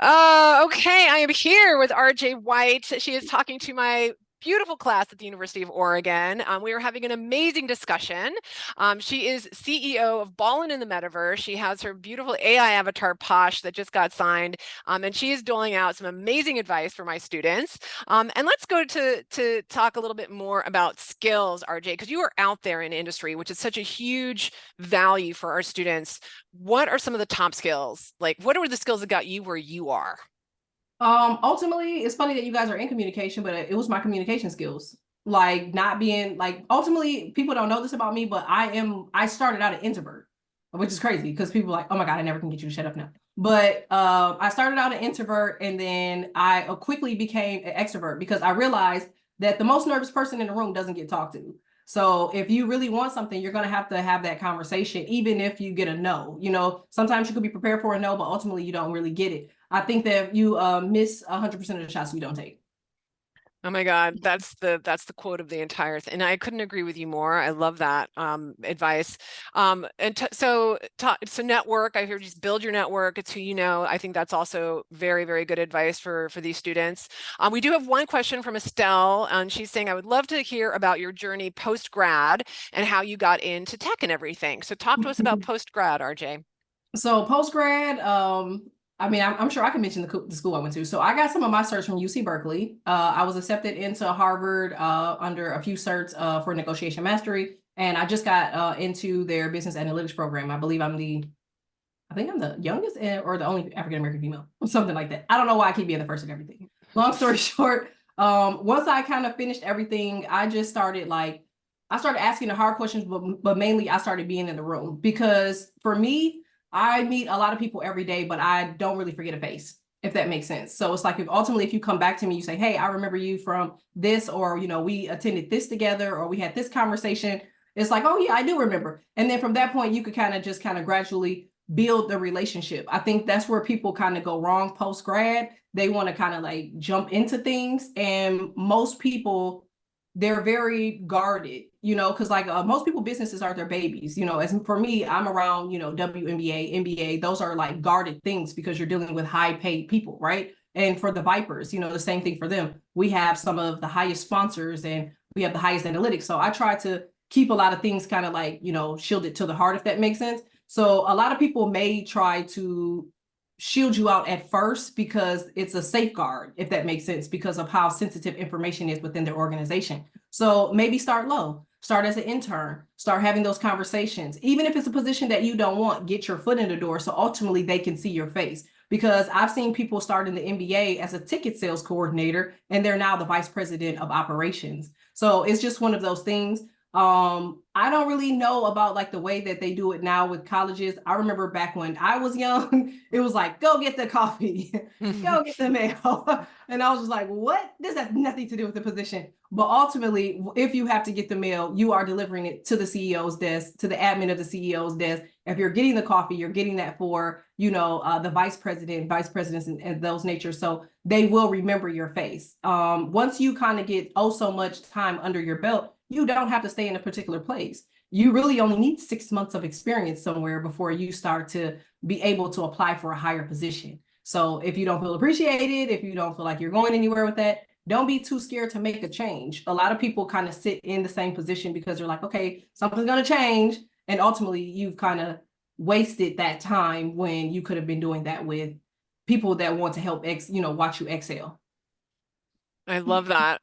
Okay, I am here with RJ White. She is talking to my beautiful class at the University of Oregon. We are having an amazing discussion. She is CEO of Ballin in the Metaverse. She has her beautiful AI avatar, Posh, that just got signed, and she is doling out some amazing advice for my students. And let's go to talk a little bit more about skills, RJ, because you are out there in industry, which is such a huge value for our students. What are some of the top skills? Like, what are the skills that got you where you are? Ultimately, it's funny that you guys are in communication, but it was my communication skills. Like not being like ultimately, people don't know this about me, but I started out an introvert, which is crazy because people are like, oh my God, I never can get you to shut up now. But I started out an introvert and then I quickly became an extrovert because I realized that the most nervous person in the room doesn't get talked to. So if you really want something, you're going to have that conversation, even if you get a no. You know, sometimes you could be prepared for a no, but ultimately you don't really get it. I think that you miss 100% of the shots you don't take. Oh my God, that's the quote of the entire thing. And I couldn't agree with you more. I love that advice. So network, I heard just build your network. It's who you know. I think that's also very, very good advice for these students. We do have one question from Estelle, and she's saying, I would love to hear about your journey post-grad and how you got into tech and everything. So talk to us about post-grad, RJ. So post grad, I mean, I'm sure I can mention the school I went to. So I got some of my certs from UC Berkeley. I was accepted into Harvard under a few certs for negotiation mastery, and I just got into their business analytics program. I think I'm the youngest or the only African American female, something like that. I don't know why I keep being the first of everything. Long story short, once I kind of finished everything, I just started I started asking the hard questions, but mainly I started being in the room because for me, I meet a lot of people every day, but I don't really forget a face, if that makes sense. So it's like if you come back to me, you say, hey, I remember you from this, or we attended this together, or we had this conversation. It's like, oh yeah, I do remember. And then from that point, you could kind of gradually build the relationship. I think that's where people kind of go wrong post grad. They want to kind of like jump into things, and most people they're very guarded, because like most people businesses are their babies, as for me, I'm around, WNBA, NBA, those are like guarded things because you're dealing with high paid people, right? And for the Vipers, the same thing for them. We have some of the highest sponsors and we have the highest analytics. So I try to keep a lot of things kind of like, shielded to the heart, if that makes sense. So a lot of people may try to shield you out at first because it's a safeguard, if that makes sense, because of how sensitive information is within their organization. So maybe start low, start as an intern, start having those conversations. Even if it's a position that you don't want, get your foot in the door so ultimately they can see your face. Because I've seen people start in the NBA as a ticket sales coordinator and they're now the vice president of operations. So it's just one of those things. I don't really know about like the way that they do it now with colleges. I remember back when I was young, it was like, go get the coffee, go get the mail. And I was just like, what? This has nothing to do with the position. But ultimately, if you have to get the mail, you are delivering it to the CEO's desk, to the admin of the CEO's desk. If you're getting the coffee, you're getting that for, the vice president, vice presidents, and those natures. So they will remember your face. Once you kind of get so much time under your belt, you don't have to stay in a particular place. You really only need 6 months of experience somewhere before you start to be able to apply for a higher position. So if you don't feel appreciated, if you don't feel like you're going anywhere with that, don't be too scared to make a change. A lot of people kind of sit in the same position because they're like, okay, something's going to change. And ultimately, you've kind of wasted that time when you could have been doing that with people that want to help watch you excel. I love that.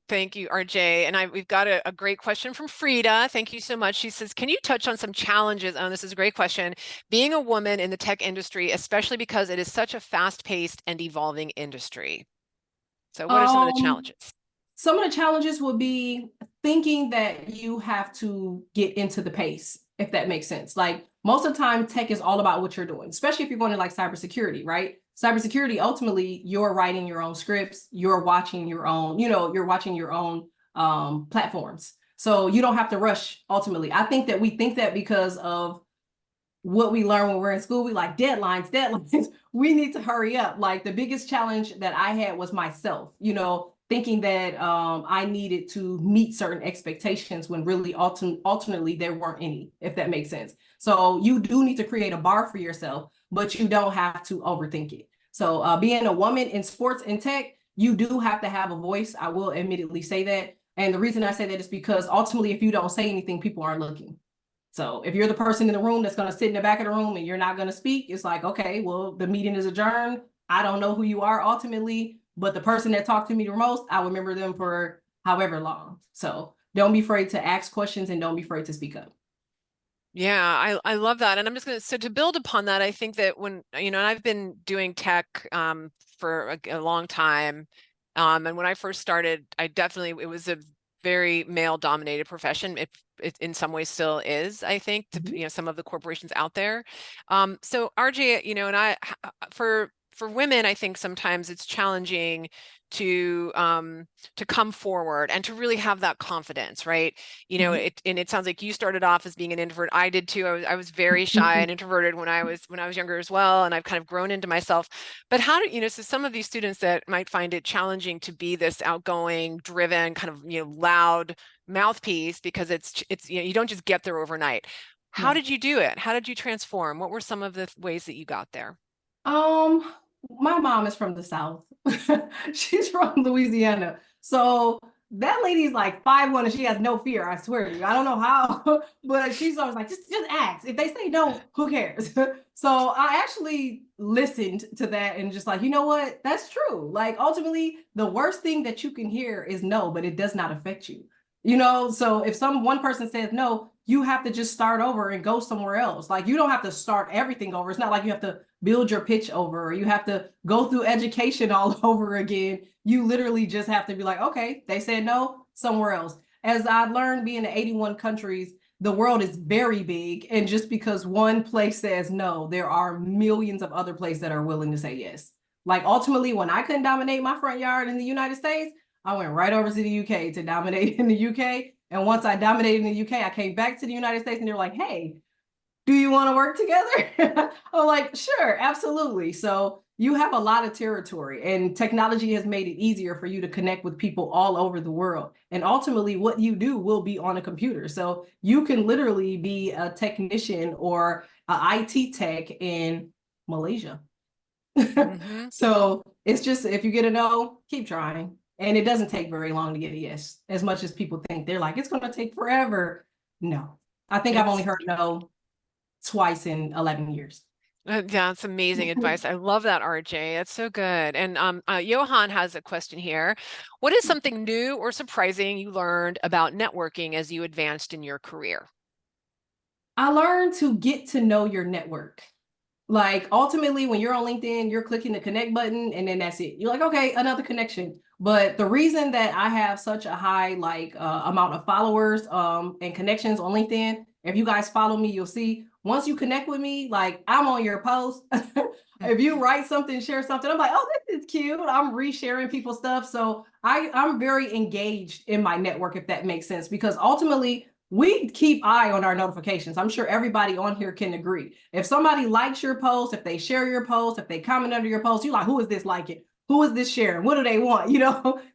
Thank you, RJ. And we've got a great question from Frida. Thank you so much. She says, can you touch on some challenges? Oh, this is a great question. Being a woman in the tech industry, especially because it is such a fast-paced and evolving industry. So what are some of the Um, challenges? some of the challenges will be thinking that you have to get into the pace, if that makes sense. Like most of the time, tech is all about what you're doing, especially if you're going to like cybersecurity, right? Cybersecurity, ultimately, you're writing your own scripts, you're watching your own platforms. So you don't have to rush ultimately. I think that we think that because of what we learn when we're in school, we like deadlines. We need to hurry up. Like the biggest challenge that I had was myself, thinking that I needed to meet certain expectations when really ultimately there weren't any, if that makes sense. So you do need to create a bar for yourself. but you don't have to overthink it. So being a woman in sports and tech, you do have to have a voice. I will admittedly say that. And the reason I say that is because ultimately, if you don't say anything, people aren't looking. So if you're the person in the room that's going to sit in the back of the room and you're not going to speak, it's like, okay, well, the meeting is adjourned. I don't know who you are ultimately, but the person that talked to me the most, I remember them for however long. So don't be afraid to ask questions and don't be afraid to speak up. Yeah, I love that. And I'm just gonna, so to build upon that, I think that when, and I've been doing tech for a long time. And when I first started, it was a very male dominated profession. It in some ways still is, I think, to, some of the corporations out there. So RJ, and for women, I think sometimes it's challenging to come forward and to really have that confidence, right? And it sounds like you started off as being an introvert. I did too. I was very shy and introverted when I was younger as well, and I've kind of grown into myself. But how do so some of these students that might find it challenging to be this outgoing, driven, kind of loud mouthpiece, because it's you don't just get there overnight. How No. did you do it? How did you transform? What were some of the ways that you got there? Um, my mom is from the South. She's from Louisiana. So that lady's like 5'1" and she has no fear, I swear to you. I don't know how, but she's always like, just ask. If they say no, who cares? So I actually listened to that and just like, you know what? That's true. Like ultimately, the worst thing that you can hear is no, but it does not affect you. So if one person says no, you have to just start over and go somewhere else. Like you don't have to start everything over. It's not like you have to build your pitch over or you have to go through education all over again. You literally just have to be like, okay, they said no, somewhere else. As I've learned being in 81 countries, the world is very big. And just because one place says no, there are millions of other places that are willing to say yes. Like ultimately, when I couldn't dominate my front yard in the United States, I went right over to the UK to dominate in the UK. And once I dominated in the UK, I came back to the United States and they're like, hey, do you want to work together? I'm like, sure, absolutely. So you have a lot of territory and technology has made it easier for you to connect with people all over the world. And ultimately what you do will be on a computer. So you can literally be a technician or an IT tech in Malaysia. Mm-hmm. So it's just, if you get a no, keep trying. And it doesn't take very long to get a yes, as much as people think. They're like, it's going to take forever. No, I think I've only It's heard no twice in 11 years. Yeah, it's amazing advice. I love that, RJ. That's so good. And Johan has a question here. What is something new or surprising you learned about networking as you advanced in your career? I learned to get to know your network. Like ultimately, when you're on LinkedIn, you're clicking the connect button and then that's it. You're like, okay, another connection. But the reason that I have such a high amount of followers and connections on LinkedIn, if you guys follow me, you'll see once you connect with me, like I'm on your post. If you write something, share something, I'm like, oh, this is cute. I'm resharing people's stuff. So I'm very engaged in my network, if that makes sense, because ultimately we keep eye on our notifications. I'm sure everybody on here can agree. If somebody likes your post, if they share your post, if they comment under your post, you're like, who is this liking? Who is this sharing? What do they want?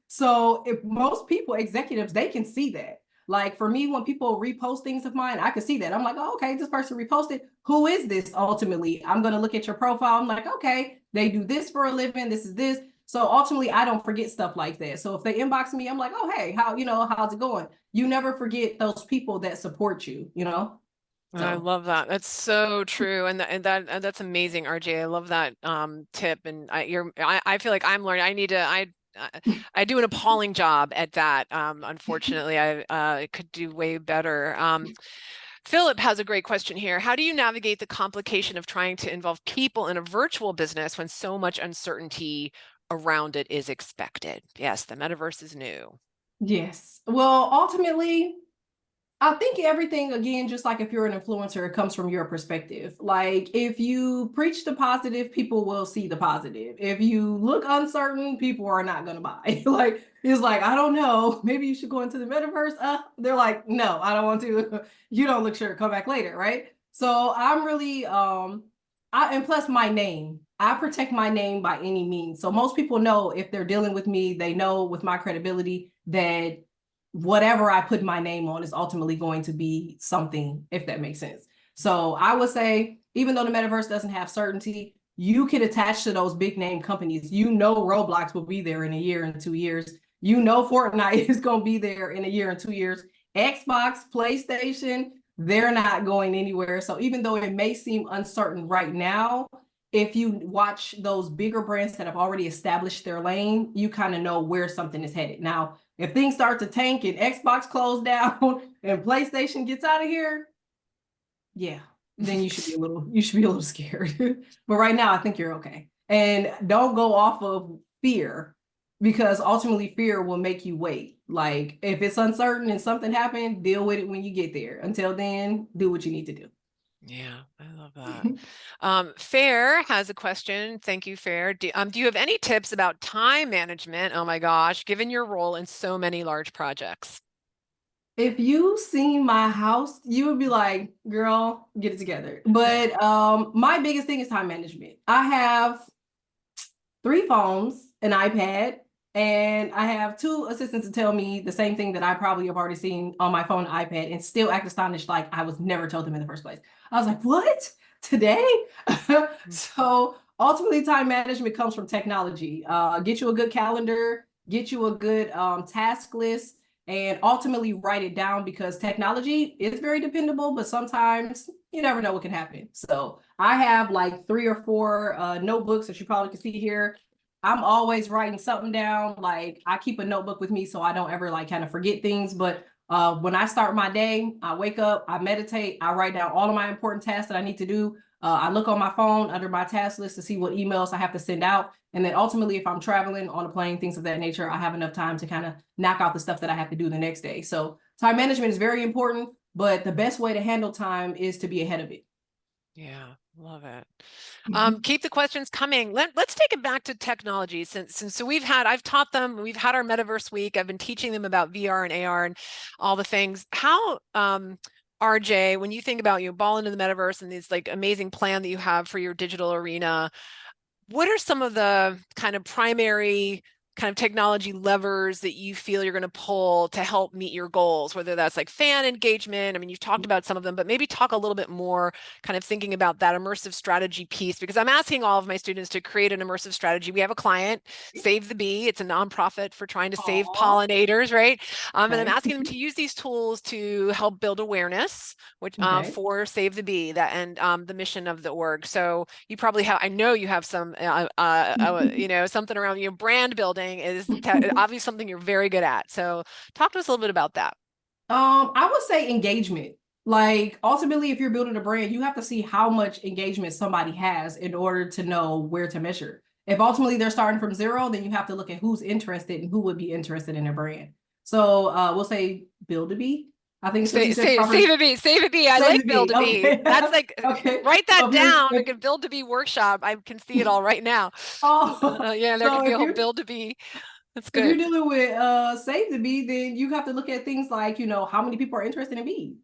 So if most people, executives, they can see that. Like for me, when people repost things of mine, I can see that. I'm like, oh, okay, this person reposted. Who is this ultimately? I'm going to look at your profile. I'm like, okay, they do this for a living. This is this. So ultimately, I don't forget stuff like that. So if they inbox me, I'm like, oh, hey, how's it going? You never forget those people that support you. I So love that. That's so true. And that's amazing, RJ. I love that tip. And I feel like I'm learning. I do an appalling job at that. Unfortunately, I could do way better. Philip has a great question here. How do you navigate the complication of trying to involve people in a virtual business when so much uncertainty around it is expected? Yes, the metaverse is new. yes. Well, ultimately, I think everything, again, just like if you're an influencer, it comes from your perspective. Like if you preach the positive, people will see the positive. If you look uncertain, people are not going to buy. Like it's like, I don't know, maybe you should go into the metaverse. They're like, no, I don't want to. You don't look sure, come back later, right? So I'm really and plus my name. I protect my name by any means. So most people know if they're dealing with me, they know with my credibility that whatever I put my name on is ultimately going to be something, if that makes sense. So I would say, even though the metaverse doesn't have certainty, you can attach to those big name companies. You know, Roblox will be there in a year and 2 years. You know, Fortnite is going to be there in a year and 2 years. Xbox, PlayStation, they're not going anywhere. So even though it may seem uncertain right now, if you watch those bigger brands that have already established their lane, you kind of know where something is headed. Now, if things start to tank and Xbox closed down and PlayStation gets out of here, yeah, then you should be a little scared. But right now, I think you're okay. And don't go off of fear, because ultimately fear will make you wait. Like if it's uncertain and something happened, deal with it when you get there. Until then, do what you need to do. Yeah, I love that. Fair has a question. Thank you, Fair. Do you have any tips about time management? Oh my gosh, given your role in so many large projects. If you seen my house, you would be like, girl, get it together. But my biggest thing is time management. I have 3 phones, an iPad, and I have 2 assistants to tell me the same thing that I probably have already seen on my phone and iPad and still act astonished like I was never told them in the first place. I was like, what? Today? So ultimately, time management comes from technology. Get you a good calendar, get you a good task list, and ultimately write it down, because technology is very dependable, but sometimes you never know what can happen. So I have like 3 or 4 notebooks that you probably can see here. I'm always writing something down. Like I keep a notebook with me so I don't ever like kind of forget things. But when I start my day, I wake up, I meditate, I write down all of my important tasks that I need to do. I look on my phone under my task list to see what emails I have to send out. And then ultimately, if I'm traveling on a plane, things of that nature, I have enough time to kind of knock out the stuff that I have to do the next day. So time management is very important, but the best way to handle time is to be ahead of it. Yeah, love it. Keep the questions coming. Let's take it back to technology since so I've taught them, we've had our Metaverse week. I've been teaching them about VR and AR and all the things. How RJ, when you think about Ballin in the Metaverse and this like amazing plan that you have for your digital arena, what are some of the kind of primary kind of technology levers that you feel you're going to pull to help meet your goals, whether that's like fan engagement? I mean, you've talked about some of them, but maybe talk a little bit more kind of thinking about that immersive strategy piece, because I'm asking all of my students to create an immersive strategy. We have a client, Save the Bee. It's a nonprofit for trying to save Aw, pollinators, right? And I'm okay. asking them to use these tools to help build awareness, which Okay. for Save the Bee, that and the mission of the org. So you probably have, I know you have some, something around brand building is obviously something you're very good at. So talk to us a little bit about that. I would say engagement. Like ultimately, if you're building a brand, you have to see how much engagement somebody has in order to know where to measure. If ultimately they're starting from zero, then you have to look at who's interested and who would be interested in a brand. So we'll say build to be. I think it's what you said properly. Save a bee, save a bee. I Save like the build bee. a bee. Okay. That's like Okay. write So that if you're down. Like a build a bee workshop. I can see it all right now. oh, Yeah, there could so be a if whole you're build a bee. That's if you're good. dealing with save the bee, then you have to look at things like, how many people are interested in bees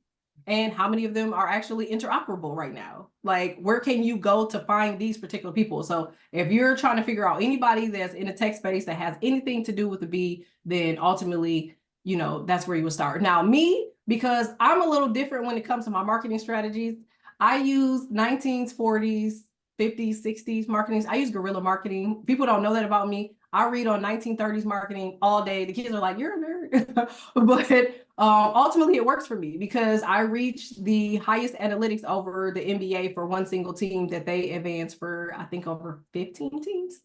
and how many of them are actually interoperable right now. Like, where can you go to find these particular people? So if you're trying to figure out anybody that's in a tech space that has anything to do with the bee, then ultimately, that's where you would start. Now, me, because I'm a little different when it comes to my marketing strategies, I use 19s, 40s, 50s, 60s marketing. I use guerrilla marketing. People don't know that about me. I read on 1930s marketing all day. The kids are like, you're a nerd. But ultimately, it works for me because I reach the highest analytics over the NBA for one single team that they advance for, I think, over 15 teams.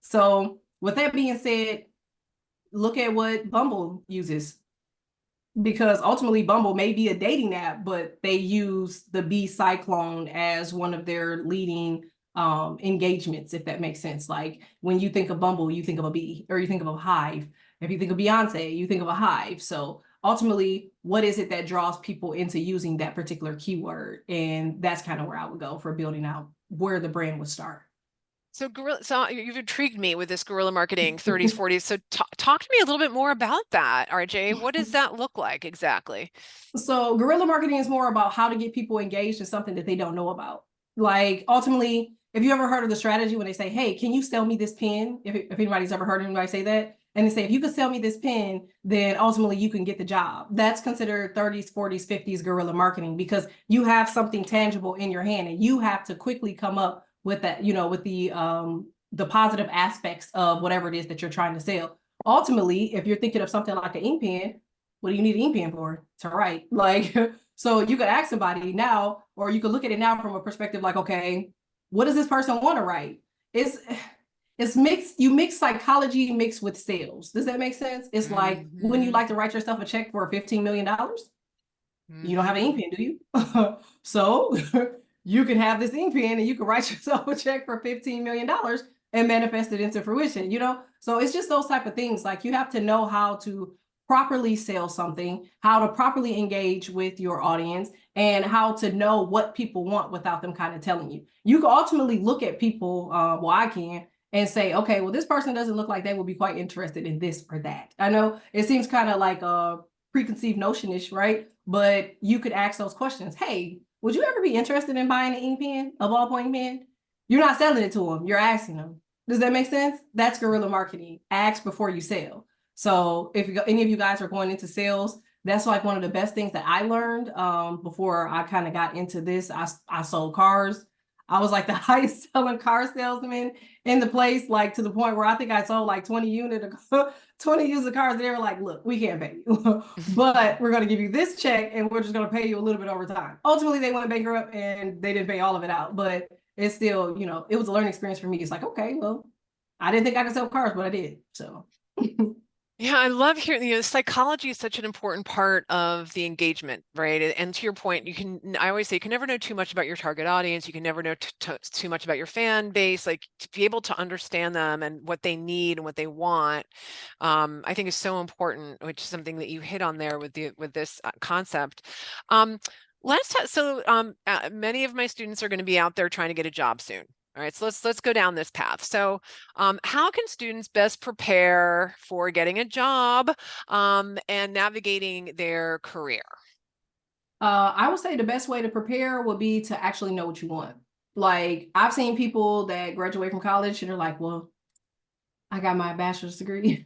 So with that being said, look at what Bumble uses, because ultimately Bumble may be a dating app, but they use the bee cyclone as one of their leading engagements, if that makes sense. Like when you think of Bumble, you think of a bee, or you think of a hive. If you think of Beyonce, you think of a hive. So ultimately, what is it that draws people into using that particular keyword? And that's kind of where I would go for building out where the brand would start. So you've intrigued me with this guerrilla marketing 30s, 40s. So talk to me a little bit more about that, RJ. What does that look like exactly? So guerrilla marketing is more about how to get people engaged in something that they don't know about. Like ultimately, if you ever heard of the strategy when they say, hey, can you sell me this pen? If anybody's ever heard anybody say that, and they say, if you could sell me this pen, then ultimately you can get the job. That's considered 30s, 40s, 50s guerrilla marketing, because you have something tangible in your hand and you have to quickly come up with that, with the positive aspects of whatever it is that you're trying to sell. Ultimately, if you're thinking of something like an ink pen, what do you need an ink pen for? To write. Like, so you could ask somebody now, or you could look at it now from a perspective like, okay, what does this person want to write? It's mixed. You mix psychology mixed with sales. Does that make sense? It's like, wouldn't you like to write yourself a check for $15 million? You don't have an ink pen, do you? So you can have this ink pen and you can write yourself a check for $15 million and manifest it into fruition, So it's just those type of things. Like, you have to know how to properly sell something, how to properly engage with your audience, and how to know what people want without them kind of telling you. You can ultimately look at people, well, I can, and say, okay, well, this person doesn't look like they would be quite interested in this or that. I know it seems kind of like a preconceived notion-ish, right? But you could ask those questions. Hey, would you ever be interested in buying an ink pen, a ballpoint pen? You're not selling it to them. You're asking them. Does that make sense? That's guerrilla marketing. Ask before you sell. So if any of you guys are going into sales, that's like one of the best things that I learned before I kind of got into this. I sold cars. I was like the highest selling car salesman in the place, like to the point where I think I sold like 20 units of cars. They were like, look, we can't pay you, but we're going to give you this check and we're just going to pay you a little bit over time. Ultimately, they went bankrupt and they didn't pay all of it out, but it's still, it was a learning experience for me. It's like, okay, well, I didn't think I could sell cars, but I did. So. Yeah, I love hearing, psychology is such an important part of the engagement, right? And to your point, I always say you can never know too much about your target audience. You can never know too much about your fan base. Like, to be able to understand them and what they need and what they want, I think is so important, which is something that you hit on there with this concept. Many of my students are going to be out there trying to get a job soon. All right, so let's go down this path. So how can students best prepare for getting a job and navigating their career? I would say the best way to prepare would be to actually know what you want. Like, I've seen people that graduate from college and they're like, well, I got my bachelor's degree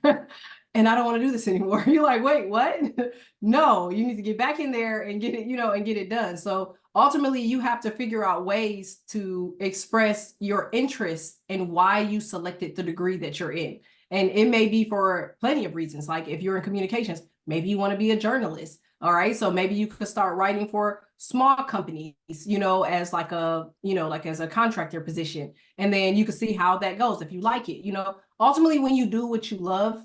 and I don't want to do this anymore. You're like, wait, what? No, you need to get back in there and get it, and get it done. So ultimately, you have to figure out ways to express your interest and why you selected the degree that you're in. And it may be for plenty of reasons. Like, if you're in communications, maybe you want to be a journalist. All right. So maybe you could start writing for small companies, as like as a contractor position. And then you can see how that goes if you like it. Ultimately, when you do what you love,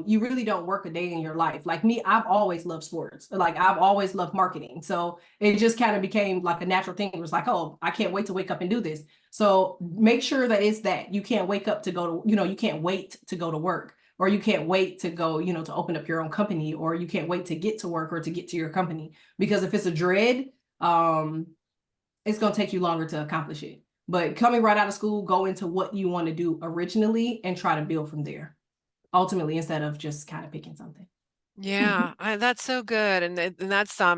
you really don't work a day in your life. Like me, I've always loved sports. Like, I've always loved marketing. So it just kind of became like a natural thing. It was like, oh, I can't wait to wake up and do this. So make sure that it's that you can't wake up to go to, you can't wait to go to work, or you can't wait to go, to open up your own company, or you can't wait to get to work or to get to your company. Because if it's a dread, it's going to take you longer to accomplish it. But coming right out of school, go into what you want to do originally and try to build from there, ultimately, instead of just kind of picking something. Yeah, that's so good, and that's I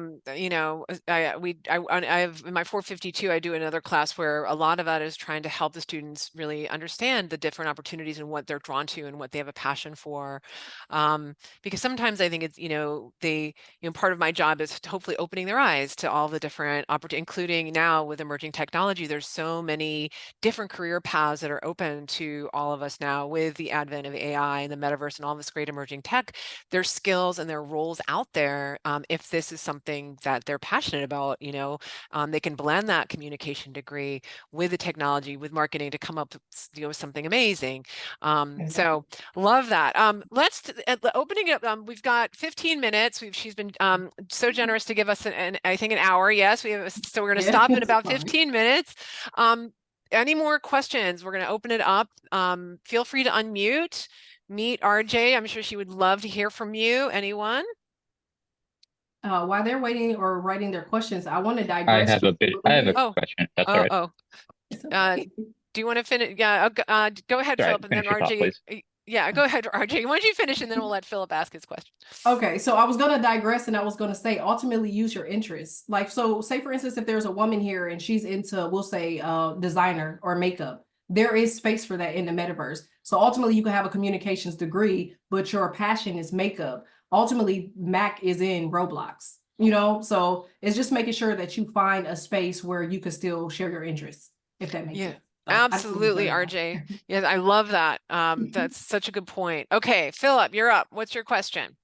have in my 452 I do another class where a lot of that is trying to help the students really understand the different opportunities and what they're drawn to and what they have a passion for, because sometimes I think it's part of my job is hopefully opening their eyes to all the different opportunities, including now with emerging technology. There's so many different career paths that are open to all of us now with the advent of AI and the metaverse and all this great emerging tech. There's skills and their roles out there. If this is something that they're passionate about, they can blend that communication degree with the technology, with marketing to come up with something amazing. So love that. Let's opening it up. We've got 15 minutes. She's been so generous to give us I think an hour. Yes, so we're going to stop in about 15 minutes. Any more questions? We're going to open it up. Feel free to unmute. Meet RJ. I'm sure she would love to hear from you. Anyone? While they're waiting or writing their questions, I want to I digress. have a question. That's all right. Do you want to finish? Yeah, go ahead, Sorry, Philip, and then finish your thought, RJ. please. Yeah, go ahead, RJ. Why don't you finish, and then we'll let Philip ask his question. Okay, so I was going to digress, and I was going to say, ultimately use your interests. Like, so say for instance, if there's a woman here and she's into, we'll say, designer or makeup, there is space for that in the metaverse. So ultimately you can have a communications degree, but your passion is makeup. Ultimately, Mac is in Roblox, you know? So it's just making sure that you find a space where you can still share your interests, if that makes sense. So absolutely, RJ. Yeah, I love that. That's such a good point. Okay, Philip, you're up. What's your question?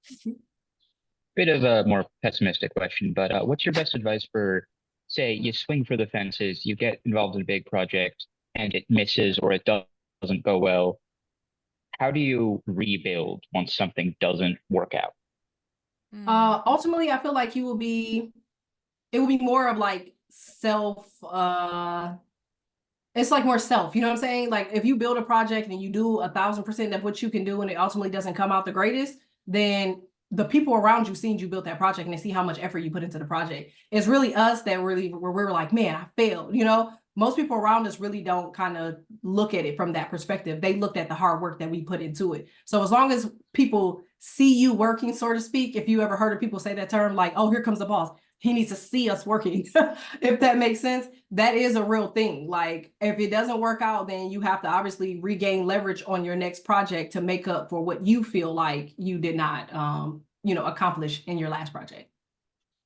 Bit of a more pessimistic question, but what's your best advice for, say, you swing for the fences, you get involved in a big project and it misses or it doesn't go well? How do you rebuild once something doesn't work out? Ultimately, I feel like it will be more of like it's like more self, you know what I'm saying? Like if you build a project and you do 1,000% of what you can do and it ultimately doesn't come out the greatest, then the people around you seeing you build that project and they see how much effort you put into the project. It's really us that really where we're like, man, I failed. You know, most people around us really don't kind of look at it from that perspective. They looked at the hard work that we put into it. So as long as people see you working, so to speak, if you ever heard of people say that term, like, oh, here comes the boss. He needs to see us working, if that makes sense. That is a real thing. Like if it doesn't work out, then you have to obviously regain leverage on your next project to make up for what you feel like you did not, accomplish in your last project.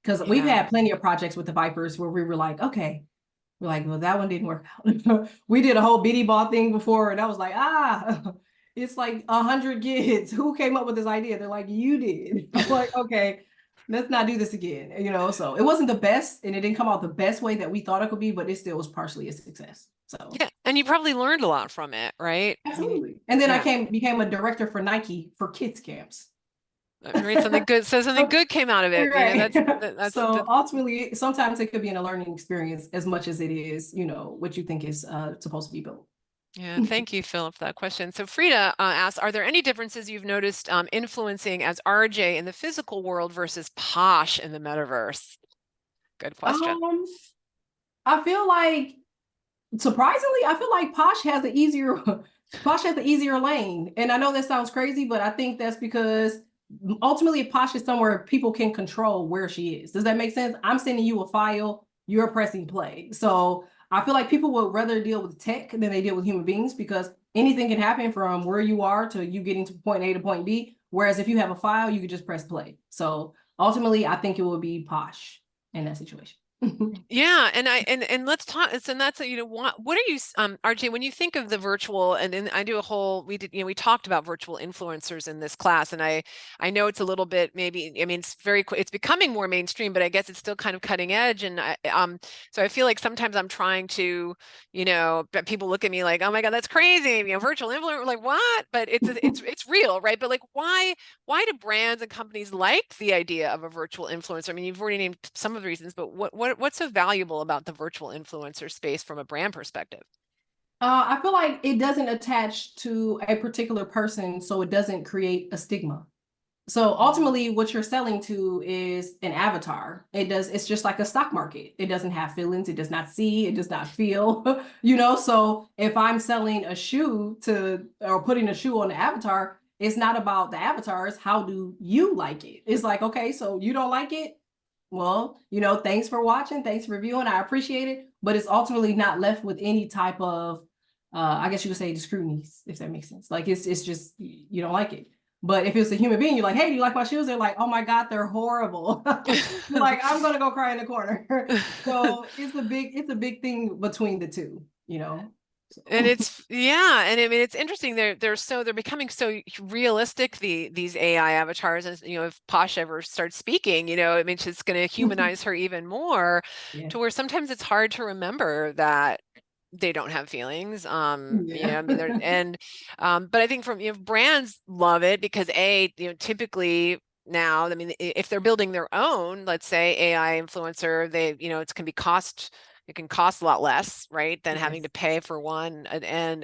Because we've had plenty of projects with the Vipers where we were like, okay, we're like, well, that one didn't work out. We did a whole bitty ball thing before, and I was like, it's like 100 kids. Who came up with this idea? They're like, you did. I'm like, okay, let's not do this again. You know, so it wasn't the best, and it didn't come out the best way that we thought it could be, but it still was partially a success. So yeah, and you probably learned a lot from it, right? Absolutely. And then I became a director for Nike for kids camps. Right, something good. So something good came out of it. Right. You know, that's so ultimately, sometimes it could be in a learning experience as much as it is, what you think is supposed to be built. Yeah, thank you, Philip, for that question. So Frida asks, are there any differences you've noticed influencing as RJ in the physical world versus Posh in the metaverse? Good question. I feel like, surprisingly, I feel like Posh has an easier Posh has an easier lane. And I know that sounds crazy, but I think that's because ultimately Posh is somewhere people can control where she is. Does that make sense? I'm sending you a file, you're pressing play. So I feel like people would rather deal with tech than they deal with human beings because anything can happen from where you are to you getting to point A to point B. Whereas if you have a file, you could just press play. So ultimately, I think it would be Posh in that situation. Yeah, and let's talk. And that's what are you, RJ, when you think of the virtual, and then I do a whole, we talked about virtual influencers in this class, and I know it's a little bit maybe, I mean, it's becoming more mainstream, but I guess it's still kind of cutting edge, and so I feel like sometimes I'm trying to, but people look at me like, oh my God, that's crazy, virtual influencer, like what? But it's real, right? But like, why do brands and companies like the idea of a virtual influencer? I mean, you've already named some of the reasons, but what's so valuable about the virtual influencer space from a brand perspective? I feel like it doesn't attach to a particular person, so it doesn't create a stigma. So ultimately, what you're selling to is an avatar. It's just like a stock market. It doesn't have feelings, it does not see, it does not feel, So if I'm selling a shoe or putting a shoe on the avatar, it's not about the avatar, it's how do you like it? It's like, okay, so you don't like it? Well, thanks for watching, thanks for reviewing, I appreciate it, but it's ultimately not left with any type of, I guess you could say, scrutiny, if that makes sense. Like it's just you don't like it. But if it's a human being, you're like, hey, do you like my shoes? They're like, oh my God, they're horrible. You're like, I'm gonna go cry in the corner. So it's a big thing between the two, So. And and I mean it's interesting. They're becoming so realistic, these AI avatars, and if Posh ever starts speaking, I mean it's going to humanize her even more, to where sometimes it's hard to remember that they don't have feelings. I mean but I think from brands love it because typically now, I mean, if they're building their own, let's say AI influencer, it can cost a lot less, right, than having to pay for one, and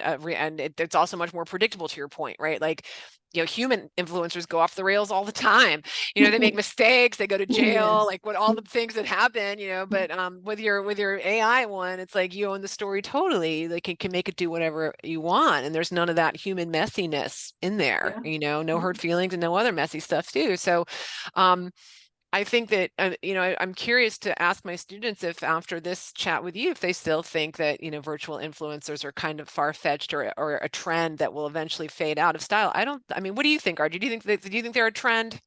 it's also much more predictable, to your point, right? Like, human influencers go off the rails all the time. They make mistakes, they go to jail, like what all the things that happen, but with your AI one, it's like you own the story totally. Like you can make it do whatever you want, and there's none of that human messiness in there, no hurt feelings and no other messy stuff too. So I think that, you know, I'm curious to ask my students if after this chat with you, if they still think that, you know, virtual influencers are kind of far-fetched or a trend that will eventually fade out of style. I mean, what do you think, Archie? Do you think they're a trend?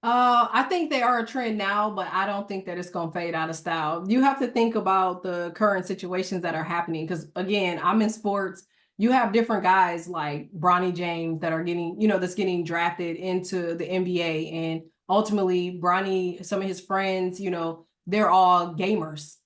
I think they are a trend now, but I don't think that it's going to fade out of style. You have to think about the current situations that are happening. Because again, I'm in sports. You have different guys like Bronny James that are getting, that's getting drafted into the NBA. And ultimately, Bronny, some of his friends, they're all gamers,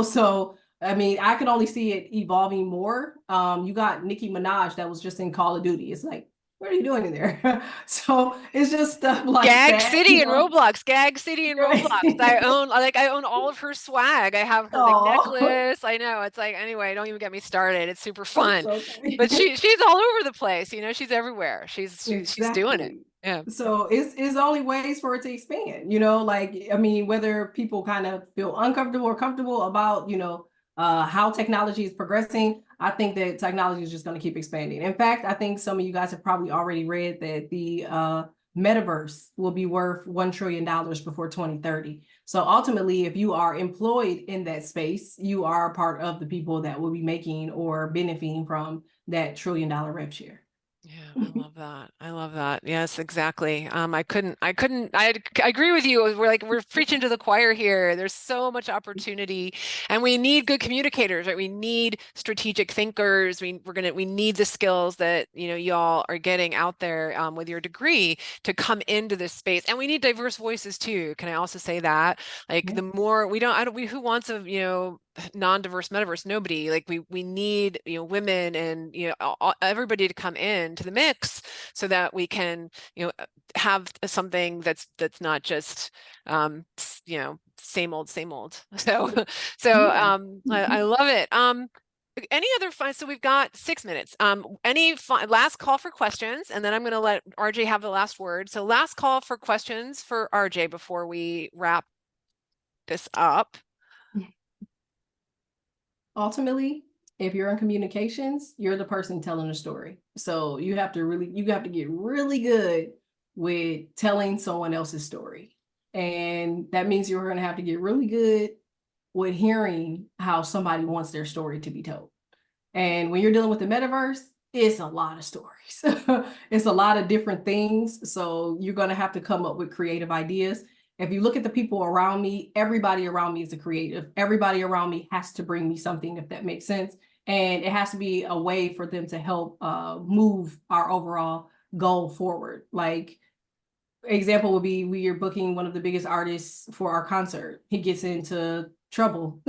So, I mean, I can only see it evolving more. You got Nicki Minaj that was just in Call of Duty. It's like, what are you doing in there? So it's just stuff like Gag that, City and Roblox, Gag City and Right. Roblox. I own all of her swag. I have her like Oh, necklace. I know. It's like, anyway, don't even get me started. It's super it's fun. But okay. she's all over the place, you know, she's everywhere. She's doing it. Exactly. Yeah. So it's only ways for it to expand, like, I mean, whether people kind of feel uncomfortable or comfortable about, how technology is progressing, I think that technology is just going to keep expanding. In fact, I think some of you guys have probably already read that the metaverse will be worth $1 trillion before 2030. So ultimately, if you are employed in that space, you are a part of the people that will be making or benefiting from that $1 trillion rev share. Yeah, I love that. I love that. Yes, exactly. I agree with you. We're preaching to the choir here. There's so much opportunity and we need good communicators, right? We need strategic thinkers. We need the skills that, you know, y'all are getting out there with your degree to come into this space. And we need diverse voices too. Can I also say that? Like the more who wants a, you know, non-diverse metaverse? Nobody. Like we need, you know, women and, you know, everybody to come in to the mix so that we can, you know, have something that's not just you know, same old so Yeah. I love it. Any other fun? So we've got 6 minutes. Any last call for questions, and then I'm going to let RJ have the last word. So last call for questions for RJ before we wrap this up. Ultimately, if you're in communications, you're the person telling the story. So you have to get really good with telling someone else's story. And that means you're going to have to get really good with hearing how somebody wants their story to be told. And when you're dealing with the metaverse, it's a lot of stories. It's a lot of different things. So you're going to have to come up with creative ideas. If you look at the people around me, everybody around me is a creative. Everybody around me has to bring me something, if that makes sense. And it has to be a way for them to help move our overall goal forward. Like, example would be we are booking one of the biggest artists for our concert. He gets into trouble.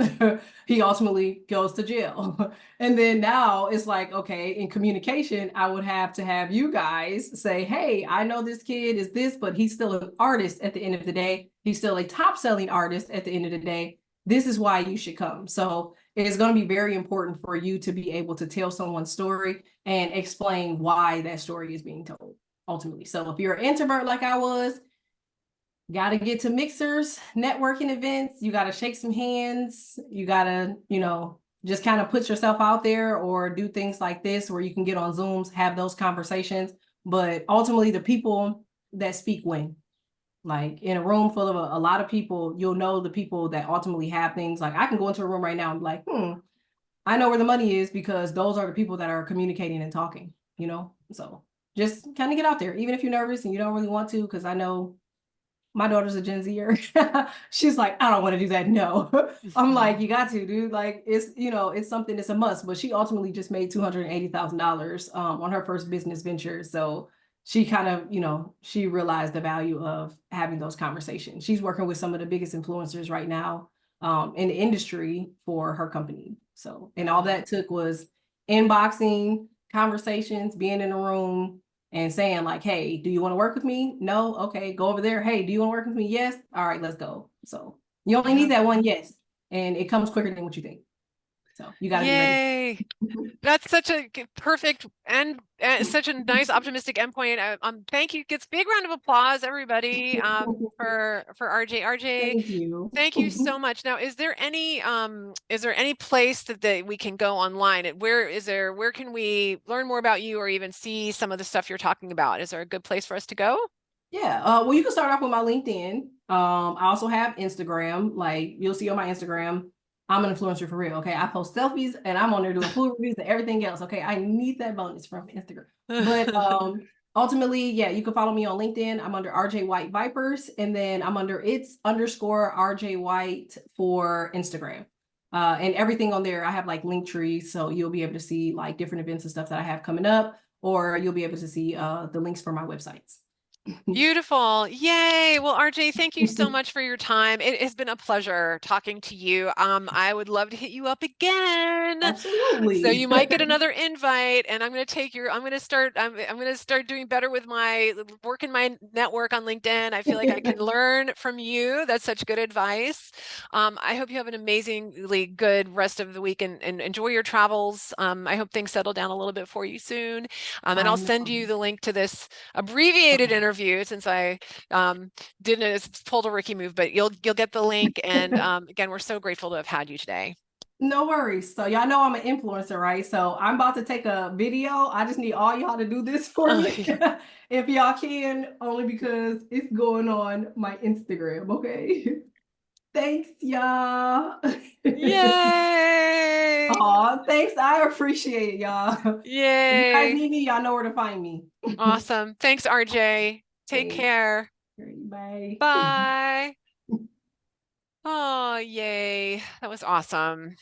He ultimately goes to jail. And then now it's like, okay, in communication, I would have to have you guys say, hey, I know this kid is this, but he's still an artist at the end of the day. He's still a top selling artist at the end of the day. This is why you should come. So it is going to be very important for you to be able to tell someone's story and explain why that story is being told ultimately. So if you're an introvert like I was, got to get to mixers, networking events, you got to shake some hands, you got to, just kind of put yourself out there or do things like this where you can get on Zooms, have those conversations. But ultimately, the people that speak win. Like in a room full of a lot of people, you'll know the people that ultimately have things. Like I can go into a room right now and be like, I know where the money is because those are the people that are communicating and talking, So just kind of get out there, even if you're nervous and you don't really want to, because I know my daughter's a Gen Zer. She's like, I don't want to do that. No. I'm like, you got to, dude. Like it's something that's a must. But she ultimately just made $280,000 on her first business venture. So she kind of, she realized the value of having those conversations. She's working with some of the biggest influencers right now in the industry for her company. So, and all that took was inboxing, conversations, being in a room, and saying like, hey, do you want to work with me? No? Okay, go over there. Hey, do you want to work with me? Yes. All right, let's go. So you only need that one yes. And it comes quicker than what you think. So you got to be ready. Yay. That's such a perfect and such a nice optimistic endpoint. Thank you. Gets big round of applause, everybody, for RJ. RJ, Thank you. thank you so much. Now, is there any place that we can go online? Where can we learn more about you or even see some of the stuff you're talking about? Is there a good place for us to go? Yeah. Well, you can start off with my LinkedIn. I also have Instagram. Like you'll see on my Instagram, I'm an influencer for real. Okay. I post selfies and I'm on there doing food reviews and everything else. Okay. I need that bonus from Instagram. But ultimately, yeah, you can follow me on LinkedIn. I'm under RJ White Vipers, and then I'm under it's underscore RJ White for Instagram. And everything on there, I have like link trees, so you'll be able to see like different events and stuff that I have coming up, or you'll be able to see the links for my websites. Beautiful. Yay. Well, RJ, thank you so much for your time. It has been a pleasure talking to you. I would love to hit you up again. Absolutely. So you might get another invite, and I'm going to take your, I'm going to start doing better with my working my network on LinkedIn. I feel like I can learn from you. That's such good advice. I hope you have an amazingly good rest of the week and enjoy your travels. I hope things settle down a little bit for you soon. And I I'll know. send you the link to this abbreviated Okay. interview since I didn't it's pulled a Ricky move, but you'll get the link. And again, we're so grateful to have had you today. No worries. So y'all know I'm an influencer, right? So I'm about to take a video. I just need all y'all to do this for me. If y'all can, only because it's going on my Instagram, okay? Thanks, y'all. Yay! Aw, thanks. I appreciate it, y'all. If you guys Yay! need me, y'all know where to find me. Awesome. Thanks, RJ. Take Thanks. care. Bye. Bye. Oh, yay. That was awesome.